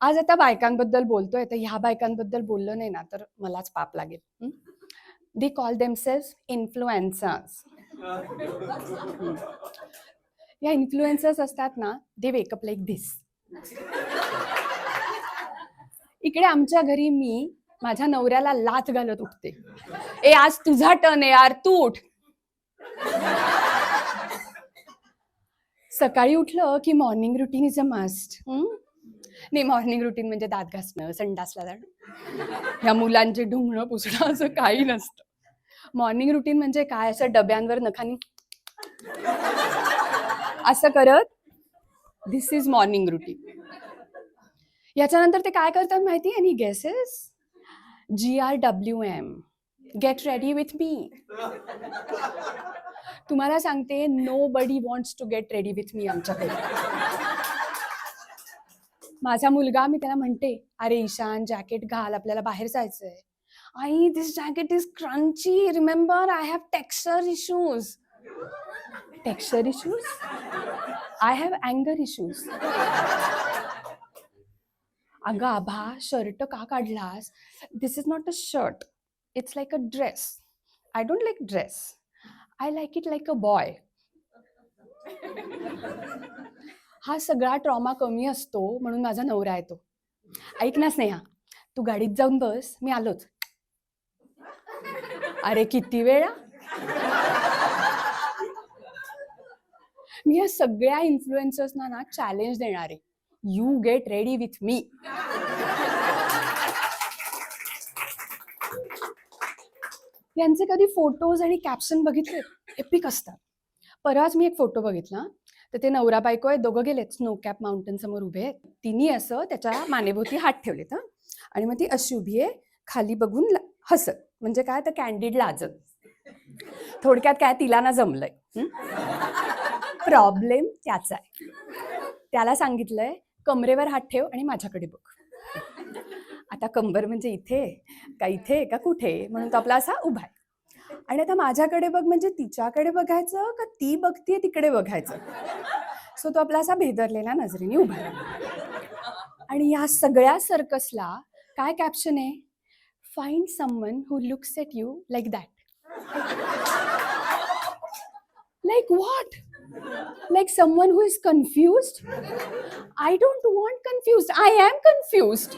आज आता बायकांबद्दल बोलतोय, तर ह्या बायकांबद्दल बोललं नाही ना तर मलाच पाप लागेल. They call themselves influencers. या इन्फ्लुएन्सर्स असतात ना, दे वेकअप लाईक धिस. इकडे आमच्या घरी मी माझ्या नवऱ्याला लाथ घालत उठते. ए आज तुझा टर्न आहे यार, तू उठ. सकाळी उठलं की morning routine is a must. नाही, मॉर्निंग रुटीन म्हणजे दात घासणं, संडासला जाणं, या मुलांचे ढुंगणं पुसणं असं काही नसतं. मॉर्निंग रुटीन म्हणजे काय, असं डब्यांवर नखानी असं करत धिस इज मॉर्निंग रुटीन. याच्यानंतर ते काय करतात माहिती? आणि guesses? GRWM, get ready with me. तुम्हाला सांगते, nobody wants to get ready with me आमच्याकडे. माझा मुलगा, मी त्याला म्हणते, अरे ईशान जॅकेट घाल, आपल्याला बाहेर जायचंय. आई, this jacket is crunchy, remember I have texture issues. Texture issues? I have अँगर इश्यूज. अगं आभा, शर्ट का काढलास? This is not a shirt, it's like a dress. I don't like dress, I like it like a boy. हा सगळा trauma कमी असतो म्हणून माझा नवरा येतो. ऐक ना स्नेहा, तू गाडीत जाऊन बस, मी आलोच. अरे किती वेळा? मी या सगळ्या इन्फ्लुएन्सर्सना ना चॅलेंज देणार आहे. यू गेट रेडी विथ मी. यांचे कधी फोटोज आणि कॅप्शन बघितले? एपिक असतात. परवाच मी एक फोटो बघितला, तर ते नवरा बायको आहे, दोघं गेलेत स्नो कॅप माउंटेन समोर उभे आहेत. तिने असं त्याच्या मानेभोवती हात ठेवलेत आणि मग ती अशी उभी आहे, खाली बघून हसत. म्हणजे काय, तर कॅन्डिड लाजत. थोडक्यात काय, तिला ना जमलंय. प्रॉब्लेम त्याचा आहे. त्याला सांगितलंय कमरेवर हात ठेव आणि माझ्याकडे बघ. आता कंबर म्हणजे इथे का इथे का कुठे, म्हणून तो आपला असा उभा आहे. आणि आता माझ्याकडे बघ म्हणजे तिच्याकडे बघायचं का ती बघतीये तिकडे बघायचं. सो तो आपला असा भेदरलेला नजरेने उभा आहे. आणि या सगळ्या सर्कसला काय कॅप्शन आहे? Find someone who looks at you like that. Like what? Like someone who is confused? I don't want confused. I am confused.